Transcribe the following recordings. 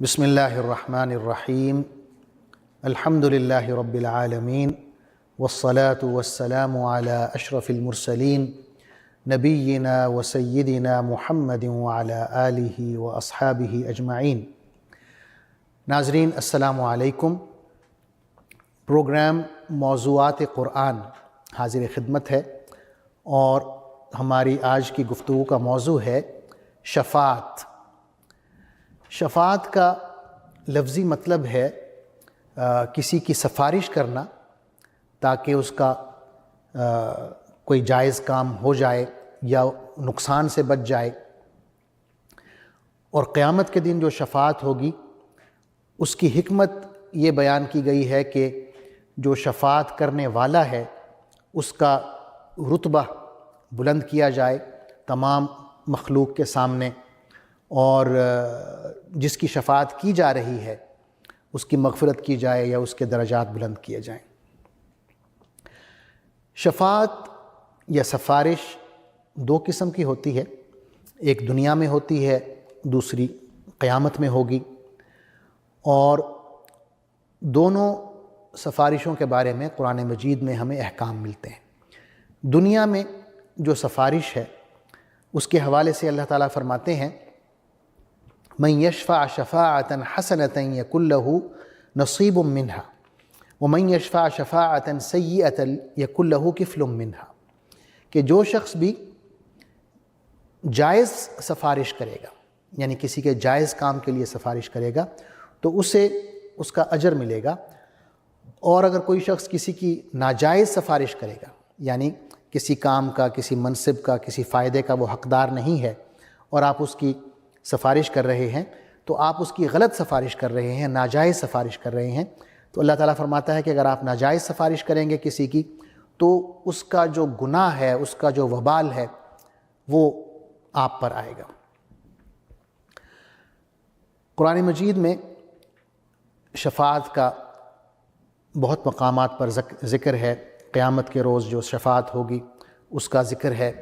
بسم اللہ الرحمن الرحیم الحمد للہ رب العالمین والصلاة والسلام علی اشرف المرسلین نبینا و سیدنا محمد وعلی آلہ و اصحابہ اجمعین۔ ناظرین السلام علیکم۔ پروگرام موضوعات قرآن حاضر خدمت ہے اور ہماری آج کی گفتگو کا موضوع ہے شفاعت۔ شفاعت کا لفظی مطلب ہے کسی کی سفارش کرنا تاکہ اس کا کوئی جائز کام ہو جائے یا نقصان سے بچ جائے، اور قیامت کے دن جو شفاعت ہوگی اس کی حکمت یہ بیان کی گئی ہے کہ جو شفاعت کرنے والا ہے اس کا رتبہ بلند کیا جائے تمام مخلوق کے سامنے، اور جس کی شفاعت کی جا رہی ہے اس کی مغفرت کی جائے یا اس کے درجات بلند کیے جائیں۔ شفاعت یا سفارش دو قسم کی ہوتی ہے، ایک دنیا میں ہوتی ہے، دوسری قیامت میں ہوگی، اور دونوں سفارشوں کے بارے میں قرآن مجید میں ہمیں احکام ملتے ہیں۔ دنیا میں جو سفارش ہے اس کے حوالے سے اللہ تعالیٰ فرماتے ہیں من یشفع شفاعۃ حسنۃ یکن لہ نصیب منہا ومن یشفع شفاعۃ سیئۃ یکن لہ کفل منہا، کہ جو شخص بھی جائز سفارش کرے گا، یعنی کسی کے جائز کام کے لیے سفارش کرے گا تو اسے اس کا اجر ملے گا، اور اگر کوئی شخص کسی کی ناجائز سفارش کرے گا، یعنی کسی کام کا، کسی منصب کا، کسی فائدے کا وہ حقدار نہیں ہے اور آپ اس کی سفارش کر رہے ہیں، تو آپ اس کی غلط سفارش کر رہے ہیں، ناجائز سفارش کر رہے ہیں۔ تو اللہ تعالیٰ فرماتا ہے کہ اگر آپ ناجائز سفارش کریں گے کسی کی تو اس کا جو گناہ ہے، اس کا جو وبال ہے وہ آپ پر آئے گا۔ قرآن مجید میں شفاعت کا بہت مقامات پر ذکر ہے۔ قیامت کے روز جو شفاعت ہوگی اس کا ذکر ہے،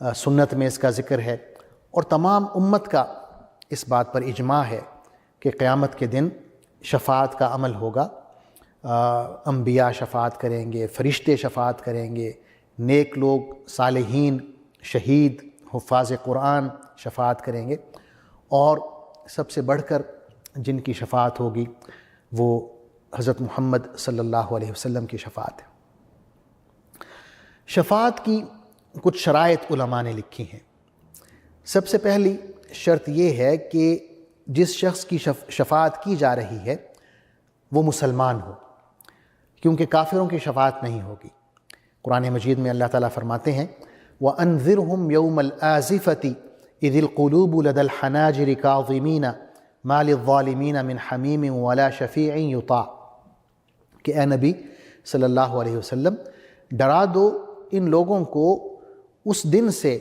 سنت میں اس کا ذکر ہے، اور تمام امت کا اس بات پر اجماع ہے کہ قیامت کے دن شفاعت کا عمل ہوگا۔ انبیاء شفاعت کریں گے، فرشتے شفاعت کریں گے، نیک لوگ، صالحین، شہید، حفاظ قرآن شفاعت کریں گے، اور سب سے بڑھ کر جن کی شفاعت ہوگی وہ حضرت محمد صلی اللہ علیہ وسلم کی شفاعت ہے۔ شفاعت کی کچھ شرائط علماء نے لکھی ہیں۔ سب سے پہلی شرط یہ ہے کہ جس شخص کی شفاعت کی جا رہی ہے وہ مسلمان ہو، کیونکہ کافروں کی شفاعت نہیں ہوگی۔ قرآن مجید میں اللہ تعالیٰ فرماتے ہیں وَأَنذِرْهُمْ يَوْمَ الْآزِفَةِ إِذِ الْقُلُوبُ لَدَى الْحَنَاجِرِ كَاظِمِينَ مَا لِلظَّالِمِينَ مِنْ حَمِيمٍ وَلَا شَفِيعٍ يُطَاعُ، کہ اے نبی صلی اللہ علیہ وسلم ڈرا دو ان لوگوں کو اس دن سے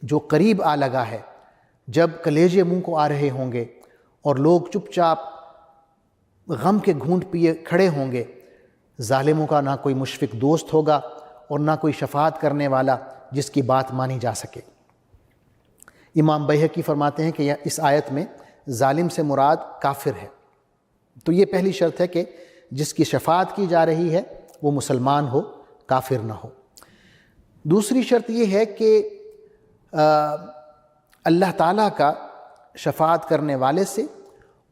جو قریب آ لگا ہے، جب کلیجے منہ کو آ رہے ہوں گے اور لوگ چپ چاپ غم کے گھونٹ پیے کھڑے ہوں گے۔ ظالموں کا نہ کوئی مشفق دوست ہوگا اور نہ کوئی شفاعت کرنے والا جس کی بات مانی جا سکے۔ امام بیہقی فرماتے ہیں کہ اس آیت میں ظالم سے مراد کافر ہے۔ تو یہ پہلی شرط ہے کہ جس کی شفاعت کی جا رہی ہے وہ مسلمان ہو، کافر نہ ہو۔ دوسری شرط یہ ہے کہ اللہ تعالیٰ کا شفاعت کرنے والے سے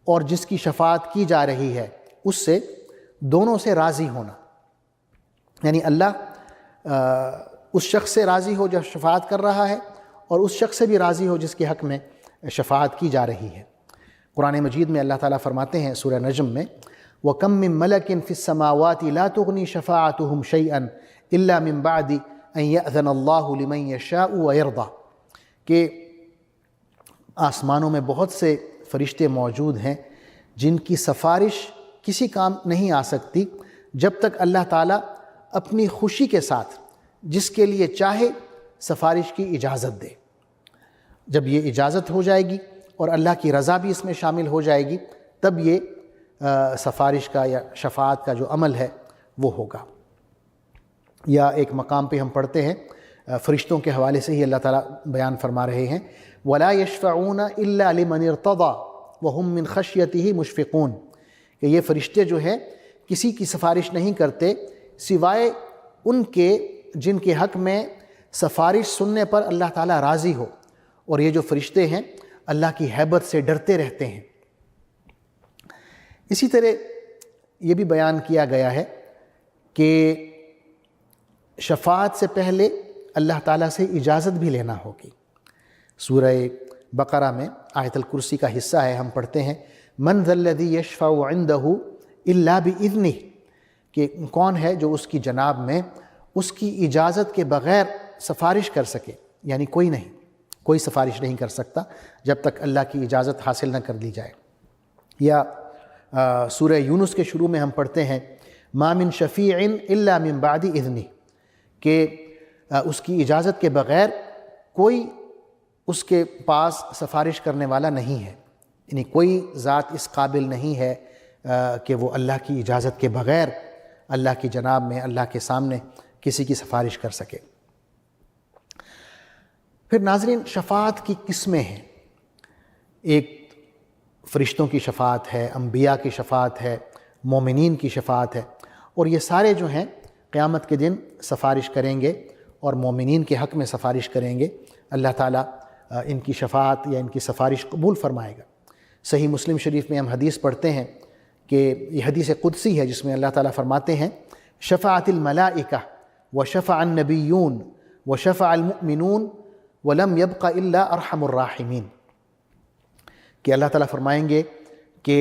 اور جس کی شفاعت کی جا رہی ہے اس سے، دونوں سے راضی ہونا، یعنی اللہ اس شخص سے راضی ہو جو شفاعت کر رہا ہے، اور اس شخص سے بھی راضی ہو جس کے حق میں شفاعت کی جا رہی ہے۔ قرآن مجید میں اللہ تعالیٰ فرماتے ہیں سورہ نجم میں وَكَم مِّن مَلَكٍ فِي السَّمَاوَاتِ لَا تُغْنِي شَفَاعَتُهُمْ شَيْئًا إِلَّا مِن بَعْدِ أَن يَأْذَنَ اللَّهُ لِمَن يَشَاءُ وَيَرْضَىٰ، کہ آسمانوں میں بہت سے فرشتے موجود ہیں جن کی سفارش کسی کام نہیں آ سکتی جب تک اللہ تعالیٰ اپنی خوشی کے ساتھ جس کے لیے چاہے سفارش کی اجازت دے۔ جب یہ اجازت ہو جائے گی اور اللہ کی رضا بھی اس میں شامل ہو جائے گی تب یہ سفارش کا یا شفاعت کا جو عمل ہے وہ ہوگا۔ یا ایک مقام پہ ہم پڑھتے ہیں فرشتوں کے حوالے سے ہی اللہ تعالیٰ بیان فرما رہے ہیں وَلَا يَشْفَعُونَ إِلَّا لِمَنِ ارْتَضَىٰ وَهُم مِّن خَشْيَتِهِ مُشْفِقُونَ کہ یہ فرشتے جو ہیں کسی کی سفارش نہیں کرتے سوائے ان کے جن کے حق میں سفارش سننے پر اللہ تعالیٰ راضی ہو، اور یہ جو فرشتے ہیں اللہ کی ہیبت سے ڈرتے رہتے ہیں۔ اسی طرح یہ بھی بیان کیا گیا ہے کہ شفاعت سے پہلے اللہ تعالیٰ سے اجازت بھی لینا ہوگی۔ سورہ بقرہ میں آیت الکرسی کا حصہ ہے، ہم پڑھتے ہیں من ذا الذی یشفع عندہ الا باذنہ، کہ کون ہے جو اس کی جناب میں اس کی اجازت کے بغیر سفارش کر سکے، یعنی کوئی نہیں، کوئی سفارش نہیں کر سکتا جب تک اللہ کی اجازت حاصل نہ کر لی جائے۔ یا سورہ یونس کے شروع میں ہم پڑھتے ہیں ما من شفیع الا من بعد اذنہ، کہ اس کی اجازت کے بغیر کوئی اس کے پاس سفارش کرنے والا نہیں ہے، یعنی کوئی ذات اس قابل نہیں ہے کہ وہ اللہ کی اجازت کے بغیر اللہ کی جناب میں، اللہ کے سامنے کسی کی سفارش کر سکے۔ پھر ناظرین، شفاعت کی قسمیں ہیں، ایک فرشتوں کی شفاعت ہے، انبیاء کی شفاعت ہے، مومنین کی شفاعت ہے، اور یہ سارے جو ہیں قیامت کے دن سفارش کریں گے اور مومنین کے حق میں سفارش کریں گے۔ اللہ تعالیٰ ان کی شفاعت یا ان کی سفارش قبول فرمائے گا۔ صحیح مسلم شریف میں ہم حدیث پڑھتے ہیں کہ یہ حدیث قدسی ہے جس میں اللہ تعالیٰ فرماتے ہیں شفاعت الملائکہ وشفع النبیون وشفع المؤمنون ولم يبق الا ارحم الراحمین، کہ اللہ تعالیٰ فرمائیں گے کہ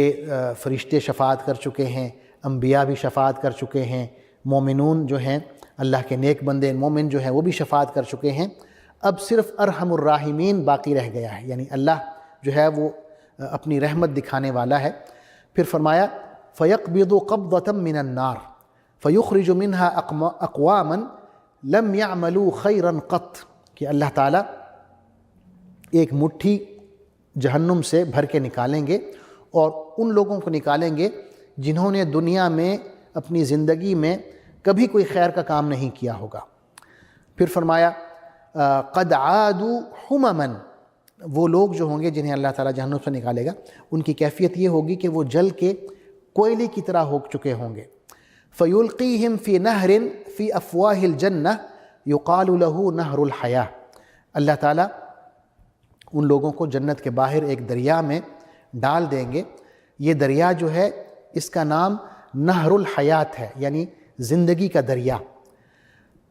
فرشتے شفاعت کر چکے ہیں، انبیاء بھی شفاعت کر چکے ہیں، مومنون جو ہیں اللہ کے نیک بندے مومن جو ہیں وہ بھی شفاعت کر چکے ہیں، اب صرف ارحم الراحمین باقی رہ گیا ہے، یعنی اللہ جو ہے وہ اپنی رحمت دکھانے والا ہے۔ پھر فرمایا فَيَقْبِضُ قَبْضَةً مِّنَ النَّارِ فَيُخْرِجُ مِنْهَا أَقْوَامًا لَمْ يَعْمَلُوا خَيْرًا قَطْ، کہ اللہ تعالیٰ ایک مٹھی جہنم سے بھر کے نکالیں گے اور ان لوگوں کو نکالیں گے جنہوں نے دنیا میں اپنی زندگی میں کبھی کوئی خیر کا کام نہیں کیا ہوگا۔ پھر فرمایا قد عادوا حمما، وہ لوگ جو ہوں گے جنہیں اللہ تعالیٰ جہنم سے نکالے گا ان کی کیفیت یہ ہوگی کہ وہ جل کے کوئلے کی طرح ہو چکے ہوں گے۔ فَيُلْقِيهِمْ فِي نَهْرٍ فِي أَفْوَاهِ الْجَنَّةِ يُقَالُ لَهُ نَهْرُ الْحَيَاةِ، اللہ تعالیٰ ان لوگوں کو جنت کے باہر ایک دریا میں ڈال دیں گے، یہ دریا جو ہے اس کا نام نہر الحیات ہے، یعنی زندگی کا دریا۔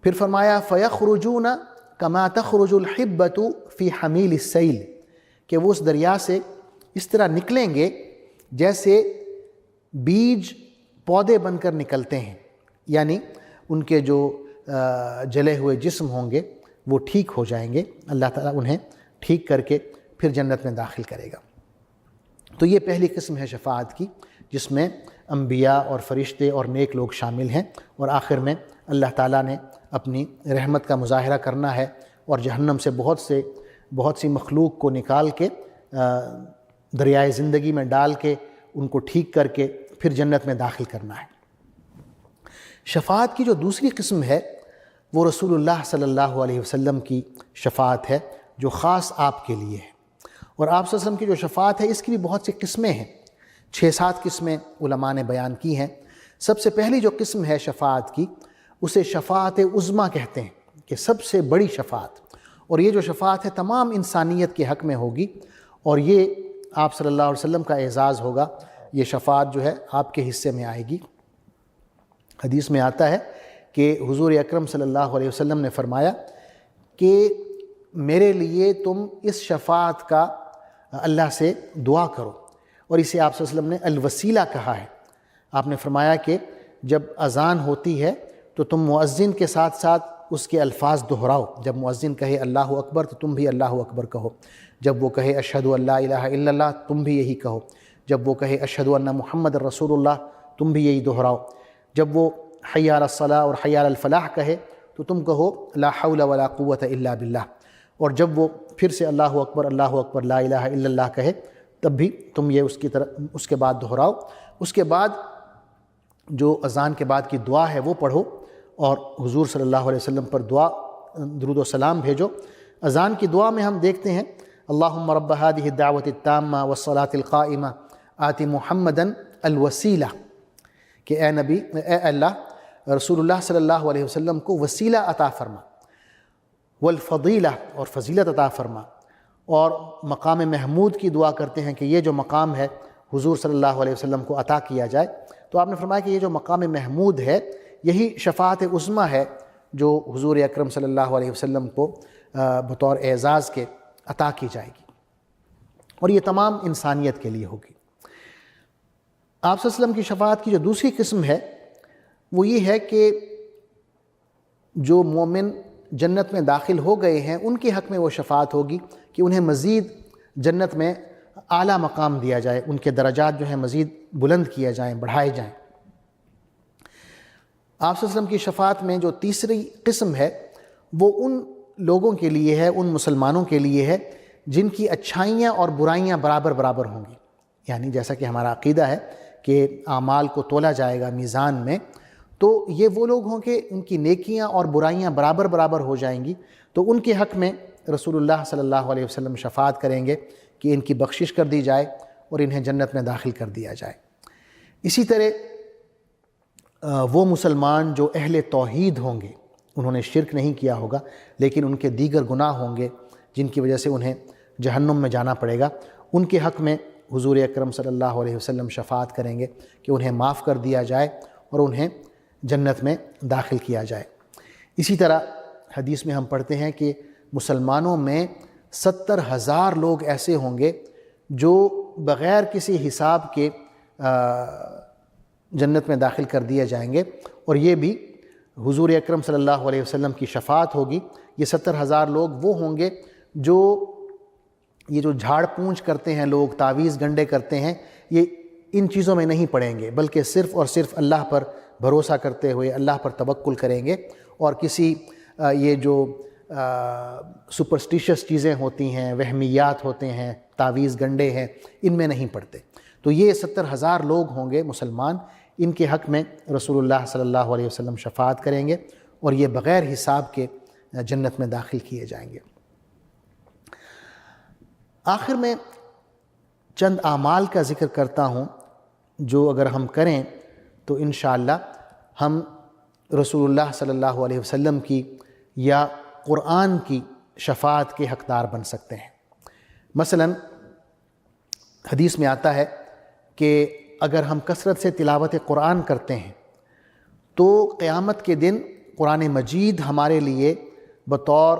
پھر فرمایا فَيَخْرُجُونَ كَمَا تَخْرُجُ الْحِبَّةُ فِي حَمِيلِ السَّيْلِ، کہ وہ اس دریا سے اس طرح نکلیں گے جیسے بیج پودے بن کر نکلتے ہیں، یعنی ان کے جو جلے ہوئے جسم ہوں گے وہ ٹھیک ہو جائیں گے، اللہ تعالیٰ انہیں ٹھیک کر کے پھر جنت میں داخل کرے گا۔ تو یہ پہلی قسم ہے شفاعت کی، جس میں انبیاء اور فرشتے اور نیک لوگ شامل ہیں، اور آخر میں اللہ تعالیٰ نے اپنی رحمت کا مظاہرہ کرنا ہے اور جہنم سے بہت سی مخلوق کو نکال کے دریائے زندگی میں ڈال کے ان کو ٹھیک کر کے پھر جنت میں داخل کرنا ہے۔ شفاعت کی جو دوسری قسم ہے وہ رسول اللہ صلی اللہ علیہ وسلم کی شفاعت ہے، جو خاص آپ کے لیے ہے، اور آپ صلی اللہ علیہ وسلم کی جو شفاعت ہے اس کی بھی بہت سی قسمیں ہیں، 6-7 قسمیں علماء نے بیان کی ہیں۔ سب سے پہلی جو قسم ہے شفاعت کی اسے شفاعت عظمیٰ کہتے ہیں، کہ سب سے بڑی شفاعت، اور یہ جو شفاعت ہے تمام انسانیت کے حق میں ہوگی، اور یہ آپ صلی اللہ علیہ وسلم کا اعزاز ہوگا، یہ شفاعت جو ہے آپ کے حصے میں آئے گی۔ حدیث میں آتا ہے کہ حضور اکرم صلی اللہ علیہ وسلم نے فرمایا کہ میرے لیے تم اس شفاعت کا اللہ سے دعا کرو، اور اسے آپ صلی اللہ علیہ وسلم نے الوسیلہ کہا ہے۔ آپ نے فرمایا کہ جب اذان ہوتی ہے تو تم مؤذن کے ساتھ ساتھ اس کے الفاظ دہراؤ، جب مؤذن کہے اللہ اکبر تو تم بھی اللہ اکبر کہو، جب وہ کہے اشہد ان لا الہ الا اللہ تم بھی یہی کہو، جب وہ کہے اشہد ان محمد رسول اللہ تم بھی یہی دہراؤ، جب وہ حی علی الصلاۃ اور حی علی الفلاح کہے تو تم کہو لا حول ولا قوۃ الا باللہ، اور جب وہ پھر سے اللہ اکبر لا الہ الا اللہ کہے تب بھی تم یہ اس کے بعد دہراؤ۔ اس کے بعد جو اذان کے بعد کی دعا ہے وہ پڑھو، اور حضور صلی اللہ علیہ وسلم پر درود و سلام بھیجو۔ اذان کی دعا میں ہم دیکھتے ہیں اللہم رب هذه الدعوة التامة والصلاة القائمة آت محمدا الوسیلہ، کہ اے نبی، اے اللہ رسول اللہ صلی اللہ علیہ وسلم کو وسیلہ عطا فرما، والفضیلہ اور فضیلت عطا فرما، اور مقام محمود کی دعا کرتے ہیں کہ یہ جو مقام ہے حضور صلی اللہ علیہ وسلم کو عطا کیا جائے۔ تو آپ نے فرمایا کہ یہ جو مقام محمود ہے یہی شفاعت عظمیٰ ہے جو حضور اکرم صلی اللہ علیہ وسلم کو بطور اعزاز کے عطا کی جائے گی، اور یہ تمام انسانیت کے لیے ہوگی۔ آپ صلی اللہ علیہ وسلم کی شفاعت کی جو دوسری قسم ہے وہ یہ ہے کہ جو مومن جنت میں داخل ہو گئے ہیں ان کے حق میں وہ شفاعت ہوگی کہ انہیں مزید جنت میں اعلیٰ مقام دیا جائے، ان کے درجات جو ہیں مزید بلند کیے جائیں، بڑھائے جائیں۔ آپ صلی اللہ علیہ وسلم کی شفاعت میں جو تیسری قسم ہے وہ ان لوگوں کے لیے ہے، ان مسلمانوں کے لیے ہے جن کی اچھائیاں اور برائیاں برابر برابر ہوں گی۔ یعنی جیسا کہ ہمارا عقیدہ ہے کہ اعمال کو تولا جائے گا میزان میں، تو یہ وہ لوگ ہوں کہ ان کی نیکیاں اور برائیاں برابر برابر ہو جائیں گی، تو ان کے حق میں رسول اللہ صلی اللہ علیہ وسلم شفاعت کریں گے کہ ان کی بخشش کر دی جائے اور انہیں جنت میں داخل کر دیا جائے۔ اسی طرح وہ مسلمان جو اہل توحید ہوں گے، انہوں نے شرک نہیں کیا ہوگا لیکن ان کے دیگر گناہ ہوں گے جن کی وجہ سے انہیں جہنم میں جانا پڑے گا، ان کے حق میں حضور اکرم صلی اللہ علیہ وسلم شفاعت کریں گے کہ انہیں معاف کر دیا جائے اور انہیں جنت میں داخل کیا جائے۔ اسی طرح حدیث میں ہم پڑھتے ہیں کہ مسلمانوں میں 70,000 لوگ ایسے ہوں گے جو بغیر کسی حساب کے جنت میں داخل کر دیے جائیں گے، اور یہ بھی حضور اکرم صلی اللہ علیہ وسلم کی شفاعت ہوگی۔ یہ 70,000 لوگ وہ ہوں گے جو یہ جو جھاڑ پونچھ کرتے ہیں لوگ، تعویذ گنڈے کرتے ہیں، یہ ان چیزوں میں نہیں پڑیں گے، بلکہ صرف اور صرف اللہ پر بھروسہ کرتے ہوئے اللہ پر توکل کریں گے، اور کسی یہ جو سپرسٹیشس چیزیں ہوتی ہیں، وہمیات ہوتے ہیں، تعویذ گنڈے ہیں، ان میں نہیں پڑتے۔ تو یہ 70,000 لوگ ہوں گے مسلمان، ان کے حق میں رسول اللہ صلی اللہ علیہ وسلم شفاعت کریں گے اور یہ بغیر حساب کے جنت میں داخل کیے جائیں گے۔ آخر میں چند اعمال کا ذکر کرتا ہوں جو اگر ہم کریں تو انشاءاللہ ہم رسول اللہ صلی اللہ علیہ وسلم کی یا قرآن کی شفاعت کے حقدار بن سکتے ہیں۔ مثلا حدیث میں آتا ہے کہ اگر ہم کثرت سے تلاوت قرآن کرتے ہیں تو قیامت کے دن قرآن مجید ہمارے لیے بطور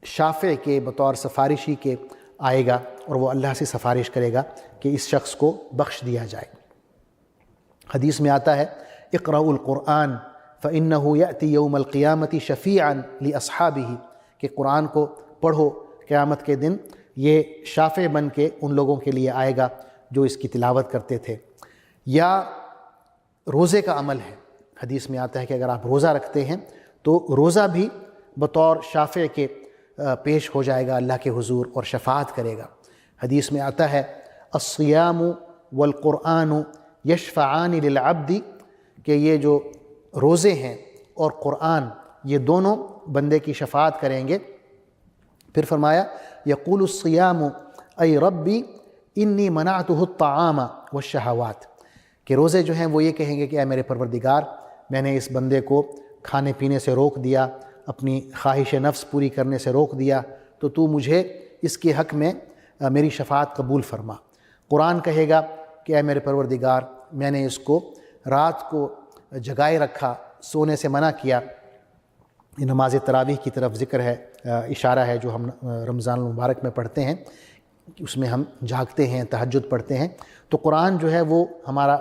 شافع کے، بطور سفارشی کے آئے گا، اور وہ اللہ سے سفارش کرے گا کہ اس شخص کو بخش دیا جائے۔ حدیث میں آتا ہے اقرأوا القرآن فإنه يأتي يوم القیامة شفیعا لأصحابہ، کہ قرآن کو پڑھو، قیامت کے دن یہ شافع بن کے ان لوگوں کے لیے آئے گا جو اس کی تلاوت کرتے تھے۔ یا روزے کا عمل ہے، حدیث میں آتا ہے کہ اگر آپ روزہ رکھتے ہیں تو روزہ بھی بطور شافع کے پیش ہو جائے گا اللہ کے حضور اور شفاعت کرے گا۔ حدیث میں آتا ہے الصیام والقرآن یشفعان للعبد، کہ یہ جو روزے ہیں اور قرآن یہ دونوں بندے کی شفاعت کریں گے۔ پھر فرمایا یقول الصیام ای ربی انی منعتہ الطعام والشہوات، کہ روزے جو ہیں وہ یہ کہیں گے کہ اے میرے پروردگار، میں نے اس بندے کو کھانے پینے سے روک دیا، اپنی خواہش نفس پوری کرنے سے روک دیا، تو تو مجھے اس کے حق میں میری شفاعت قبول فرما۔ قرآن کہے گا کہ اے میرے پروردگار، میں نے اس کو رات کو جگائے رکھا، سونے سے منع کیا۔ یہ نماز تراویح کی طرف ذکر ہے، اشارہ ہے جو ہم رمضان المبارک میں پڑھتے ہیں، اس میں ہم جاگتے ہیں، تہجد پڑھتے ہیں۔ تو قرآن جو ہے وہ ہمارا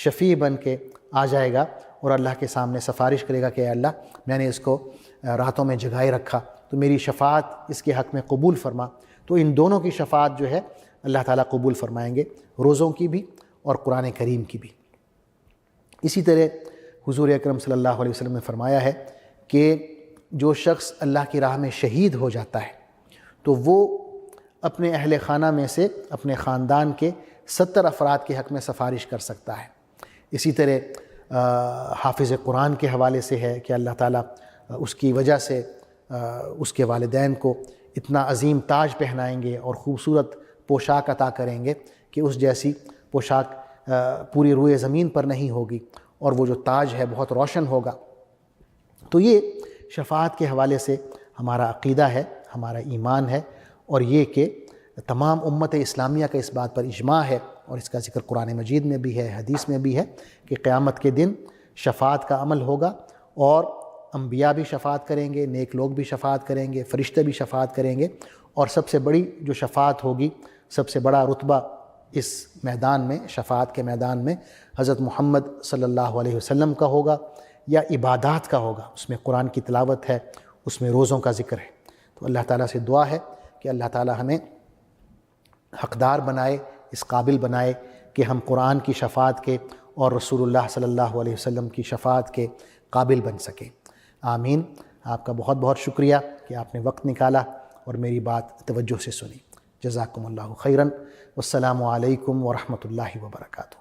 شفیع بن کے آ جائے گا اور اللہ کے سامنے سفارش کرے گا کہ اے اللہ، میں نے اس کو راتوں میں جگائے رکھا، تو میری شفاعت اس کے حق میں قبول فرما۔ تو ان دونوں کی شفاعت جو ہے اللہ تعالیٰ قبول فرمائیں گے، روزوں کی بھی اور قرآن کریم کی بھی۔ اسی طرح حضور اکرم صلی اللہ علیہ وسلم نے فرمایا ہے کہ جو شخص اللہ کی راہ میں شہید ہو جاتا ہے تو وہ اپنے اہل خانہ میں سے اپنے خاندان کے 70 افراد کے حق میں سفارش کر سکتا ہے۔ اسی طرح حافظ قرآن کے حوالے سے ہے کہ اللہ تعالیٰ اس کی وجہ سے اس کے والدین کو اتنا عظیم تاج پہنائیں گے اور خوبصورت پوشاک عطا کریں گے کہ اس جیسی پوشاک پوری روئے زمین پر نہیں ہوگی، اور وہ جو تاج ہے بہت روشن ہوگا۔ تو یہ شفاعت کے حوالے سے ہمارا عقیدہ ہے، ہمارا ایمان ہے، اور یہ کہ تمام امت اسلامیہ کا اس بات پر اجماع ہے، اور اس کا ذکر قرآن مجید میں بھی ہے، حدیث میں بھی ہے، کہ قیامت کے دن شفاعت کا عمل ہوگا، اور انبیاء بھی شفاعت کریں گے، نیک لوگ بھی شفاعت کریں گے، فرشتے بھی شفاعت کریں گے، اور سب سے بڑی جو شفاعت ہوگی، سب سے بڑا رتبہ اس میدان میں، شفاعت کے میدان میں حضرت محمد صلی اللہ علیہ وسلم کا ہوگا، یا عبادات کا ہوگا۔ اس میں قرآن کی تلاوت ہے، اس میں روزوں کا ذکر ہے۔ تو اللہ تعالیٰ سے دعا ہے کہ اللہ تعالیٰ ہمیں حقدار بنائے، اس قابل بنائے کہ ہم قرآن کی شفاعت کے اور رسول اللہ صلی اللہ علیہ وسلم کی شفاعت کے قابل بن سکیں۔ آمین۔ آپ کا بہت بہت شکریہ کہ آپ نے وقت نکالا اور میری بات توجہ سے سنی۔ جزاکم اللہ خیراً۔ والسلام علیکم ورحمۃ اللہ وبرکاتہ۔